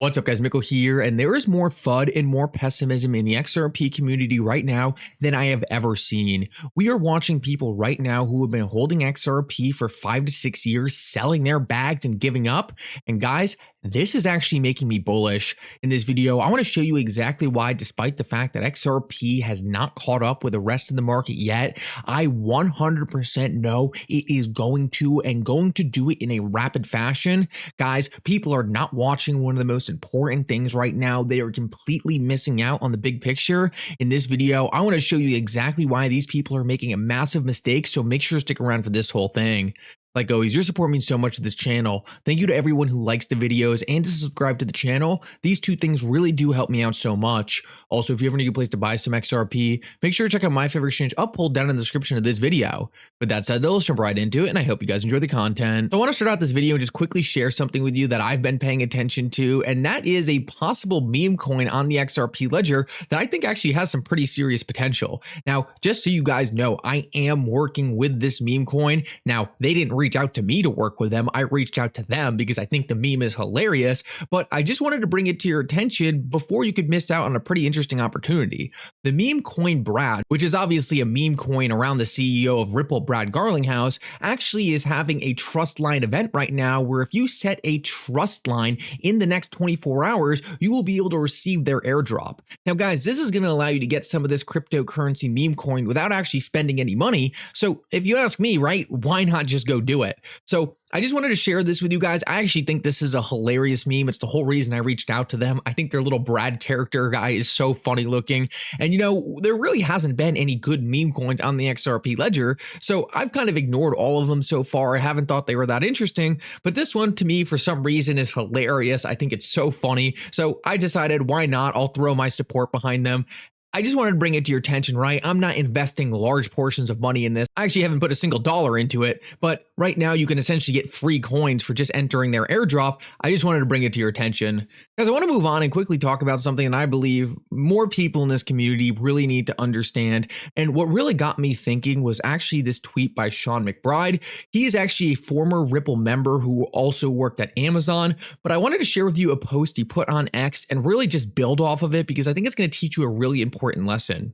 What's up, guys? Mickle here, and there is more FUD and more pessimism in the XRP community right now than I have ever seen. We are watching people right now who have been holding XRP for 5 to 6 years, selling their bags and giving up. And guys, this is actually making me bullish. In this video, I want to show you exactly why, despite the fact that XRP has not caught up with the rest of the market yet, I 100% know it is going to do it in a rapid fashion. Guys, people are not watching one of the most important things right now. They are completely missing out on the big picture. In this video, I want to show you exactly why these people are making a massive mistake, so make sure to stick around for this whole thing. Like always, your support means so much to this channel. Thank you to everyone who likes the videos and to subscribe to the channel. These two things really do help me out so much. Also, if you ever need a place to buy some XRP, make sure to check out my favorite exchange Uphold down in the description of this video. With that said, though, let's jump right into it, and I hope you guys enjoy the content. So I want to start out this video and just quickly share something with you that I've been paying attention to, and that is a possible meme coin on the XRP ledger that I think actually has some pretty serious potential. Now, just so you guys know, I am working with this meme coin. Now, they didn't reach out to me to work with them. I reached out to them because I think the meme is hilarious, but I just wanted to bring it to your attention before you could miss out on a pretty interesting opportunity. The meme coin Brad, which is obviously a meme coin around the CEO of Ripple, Brad Garlinghouse, actually is having a trust line event right now where if you set a trust line in the next 24 hours, you will be able to receive their airdrop. Now, guys, this is going to allow you to get some of this cryptocurrency meme coin without actually spending any money. So if you ask me, right, why not just go do it? So I just wanted to share this with you guys. I actually think this is a hilarious meme. It's the whole reason I reached out to them. I think their little Brad character guy is so funny looking. And you know, there really hasn't been any good meme coins on the XRP ledger. So I've kind of ignored all of them so far. I haven't thought they were that interesting, but this one to me for some reason is hilarious. I think it's so funny. So I decided, why not? I'll throw my support behind them. I just wanted to bring it to your attention, right? I'm not investing large portions of money in this. I actually haven't put a single dollar into it, but right now you can essentially get free coins for just entering their airdrop. I just wanted to bring it to your attention. Guys, I want to move on and quickly talk about something that I believe more people in this community really need to understand. And what really got me thinking was actually this tweet by Sean McBride. He is actually a former Ripple member who also worked at Amazon, but I wanted to share with you a post he put on X and really just build off of it because I think it's going to teach you a really important lesson.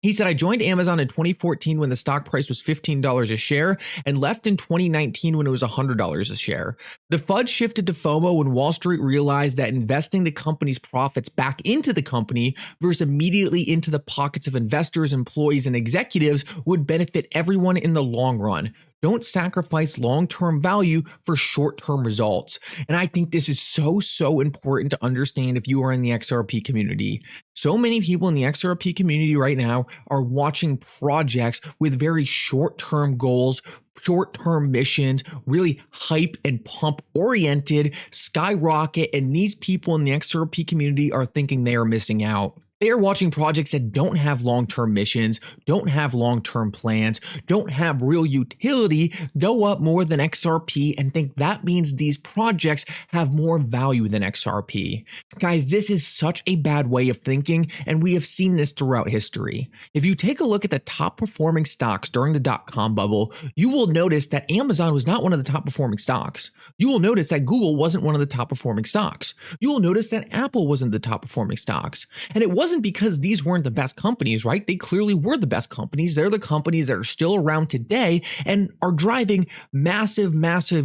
He said, I joined Amazon in 2014 when the stock price was $15 a share and left in 2019 when it was $100 a share. The FUD shifted to FOMO when Wall Street realized that investing the company's profits back into the company versus immediately into the pockets of investors, employees, and executives would benefit everyone in the long run. Don't sacrifice long-term value for short-term results. And I think this is so important to understand if you are in the XRP community. So many people in the XRP community right now are watching projects with very short-term goals, short-term missions, really hype and pump oriented, skyrocket, and these people in the XRP community are thinking they are missing out. They are watching projects that don't have long-term missions, don't have long-term plans, don't have real utility, go up more than XRP, and think that means these projects have more value than XRP. Guys, this is such a bad way of thinking, and we have seen this throughout history. If you take a look at the top performing stocks during the dot-com bubble, you will notice that Amazon was not one of the top performing stocks. You will notice that Google wasn't one of the top performing stocks. You will notice that Apple wasn't the top performing stocks. And it wasn't because these weren't the best companies, right? They clearly were the best companies. They're the companies that are still around today and are driving massive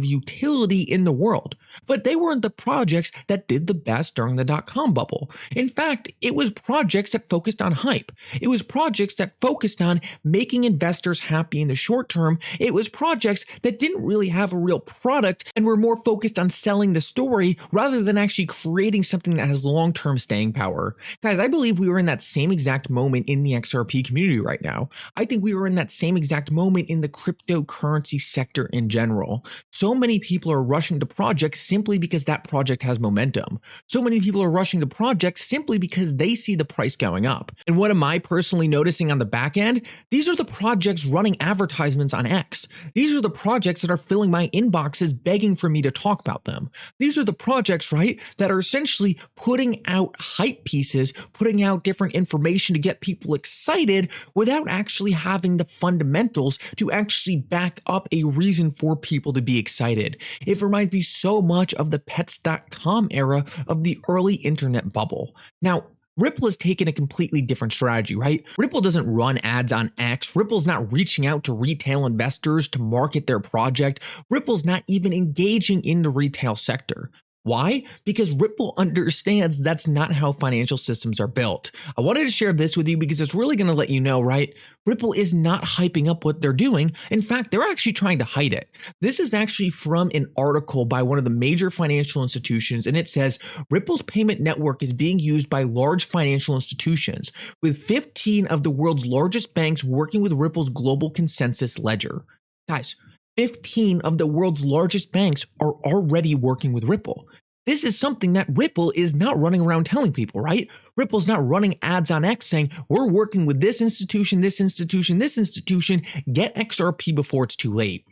utility in the world. But they weren't the projects that did the best during the dot-com bubble. In fact, it was projects that focused on hype. It was projects that focused on making investors happy in the short term. It was projects that didn't really have a real product and were more focused on selling the story rather than actually creating something that has long-term staying power. Guys, I believe we are in that same exact moment in the XRP community right now. I think we are in that same exact moment in the cryptocurrency sector in general. So many people are rushing to projects simply because that project has momentum. So many people are rushing to projects simply because they see the price going up. And what am I personally noticing on the back end? These are the projects running advertisements on X. These are the projects that are filling my inboxes begging for me to talk about them. These are the projects, right, that are essentially putting out hype pieces, putting out different information to get people excited without actually having the fundamentals to actually back up a reason for people to be excited. It reminds me so much of the pets.com era of the early internet bubble. Now, Ripple has taken a completely different strategy, right? Ripple doesn't run ads on X. Ripple's not reaching out to retail investors to market their project. Ripple's not even engaging in the retail sector. Why? Because Ripple understands that's not how financial systems are built. I wanted to share this with you because it's really going to let you know, right? Ripple is not hyping up what they're doing. In fact, they're actually trying to hide it. This is actually from an article by one of the major financial institutions, and it says Ripple's payment network is being used by large financial institutions, with 15 of the world's largest banks working with Ripple's global consensus ledger. Guys, 15 of the world's largest banks are already working with Ripple. This is something that Ripple is not running around telling people, right? Ripple's not running ads on X saying, we're working with this institution, this institution, this institution, get XRP before it's too late.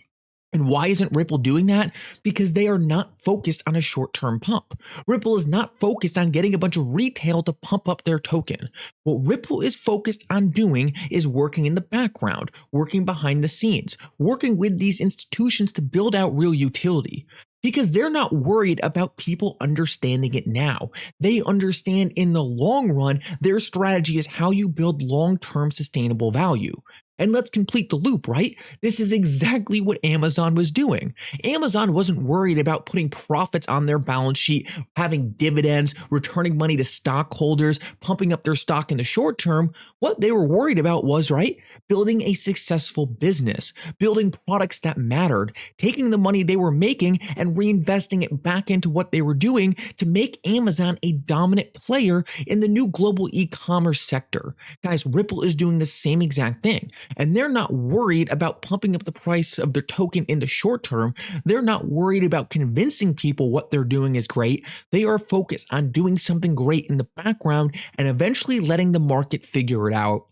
And why isn't Ripple doing that? Because they are not focused on a short-term pump. Ripple is not focused on getting a bunch of retail to pump up their token. What Ripple is focused on doing is working in the background, working behind the scenes, working with these institutions to build out real utility. Because they're not worried about people understanding it now. They understand in the long run, their strategy is how you build long-term sustainable value. And let's complete the loop, right? This is exactly what Amazon was doing. Amazon wasn't worried about putting profits on their balance sheet, having dividends, returning money to stockholders, pumping up their stock in the short term. What they were worried about was, right, building a successful business, building products that mattered, taking the money they were making and reinvesting it back into what they were doing to make Amazon a dominant player in the new global e-commerce sector. Guys, Ripple is doing the same exact thing. And they're not worried about pumping up the price of their token in the short term. They're not worried about convincing people what they're doing is great. They are focused on doing something great in the background and eventually letting the market figure it out.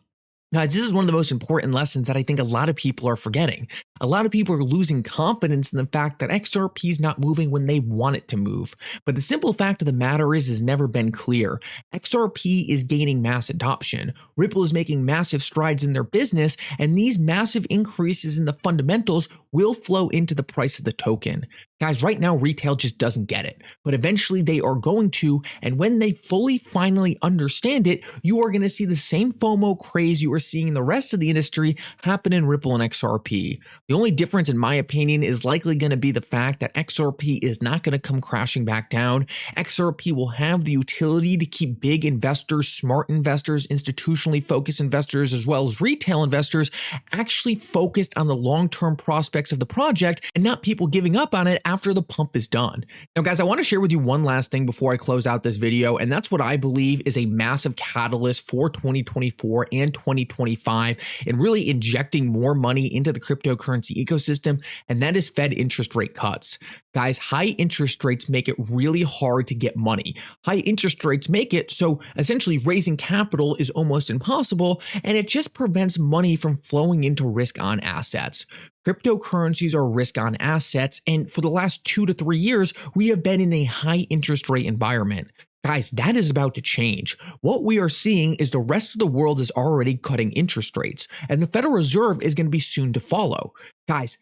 Guys, this is one of the most important lessons that I think a lot of people are forgetting. A lot of people are losing confidence in the fact that XRP is not moving when they want it to move. But the simple fact of the matter is, it's never been clear. XRP is gaining mass adoption. Ripple is making massive strides in their business, and these massive increases in the fundamentals will flow into the price of the token. Guys, right now, retail just doesn't get it, but eventually they are going to, and when they finally understand it, you are going to see the same FOMO craze you are seeing in the rest of the industry happen in Ripple and XRP. The only difference, in my opinion, is likely going to be the fact that XRP is not going to come crashing back down. XRP will have the utility to keep big investors, smart investors, institutionally focused investors, as well as retail investors actually focused on the long-term prospects of the project and not people giving up on it after the pump is done. Now, guys, I want to share with you one last thing before I close out this video, and that's what I believe is a massive catalyst for 2024 and 2025 in really injecting more money into the cryptocurrency ecosystem, and that is Fed interest rate cuts. Guys, high interest rates make it really hard to get money. High interest rates make it so essentially raising capital is almost impossible, and it just prevents money from flowing into risk-on assets. Cryptocurrencies are risk-on assets, and for the last 2 to 3 years, we have been in a high interest rate environment. Guys, that is about to change. What we are seeing is the rest of the world is already cutting interest rates, and the Federal Reserve is going to be soon to follow. Guys,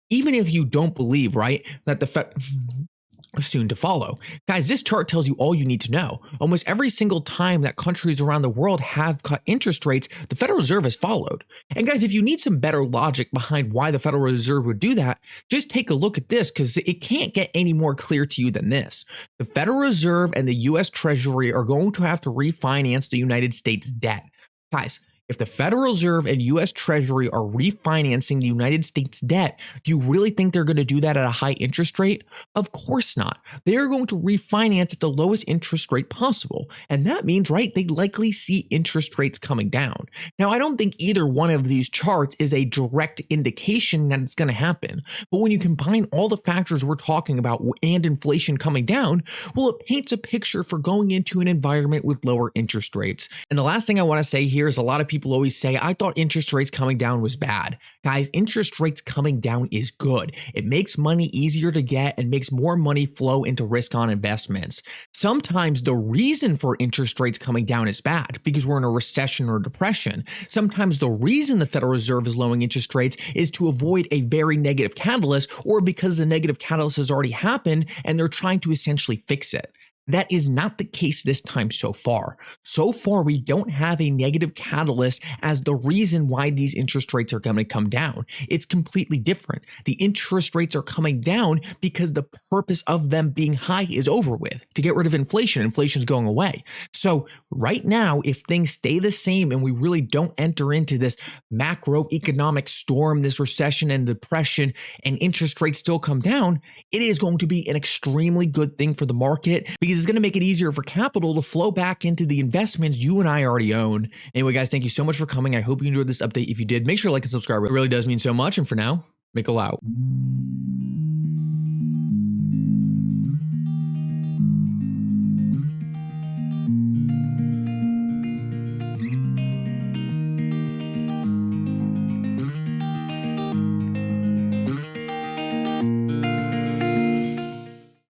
even if you don't believe, right, that the Fed soon to follow. Guys, this chart tells you all you need to know. Almost every single time that countries around the world have cut interest rates, the Federal Reserve has followed. And guys, if you need some better logic behind why the Federal Reserve would do that, just take a look at this because it can't get any more clear to you than this. The Federal Reserve and the US Treasury are going to have to refinance the United States debt. Guys, if the Federal Reserve and US Treasury are refinancing the United States debt, do you really think they're going to do that at a high interest rate? Of course not. They are going to refinance at the lowest interest rate possible. And that means, right, they likely see interest rates coming down. Now, I don't think either one of these charts is a direct indication that it's going to happen. But when you combine all the factors we're talking about and inflation coming down, well, it paints a picture for going into an environment with lower interest rates. And the last thing I want to say here is a lot of people people always say, I thought interest rates coming down was bad. Guys, interest rates coming down is good. It makes money easier to get and makes more money flow into risk on investments. Sometimes the reason for interest rates coming down is bad because we're in a recession or depression. Sometimes the reason the Federal Reserve is lowering interest rates is to avoid a very negative catalyst, or because the negative catalyst has already happened and they're trying to essentially fix it. That is not the case this time so far. So far, we don't have a negative catalyst as the reason why these interest rates are going to come down. It's completely different. The interest rates are coming down because the purpose of them being high is over with, to get rid of inflation. Inflation's going away. So right now, if things stay the same and we really don't enter into this macroeconomic storm, this recession and depression, and interest rates still come down, it is going to be an extremely good thing for the market because it's going to make it easier for capital to flow back into the investments you and I already own. Anyway, guys, thank you so much for coming. I hope you enjoyed this update. If you did, make sure to like and subscribe. It really does mean so much. And for now, Mickle out.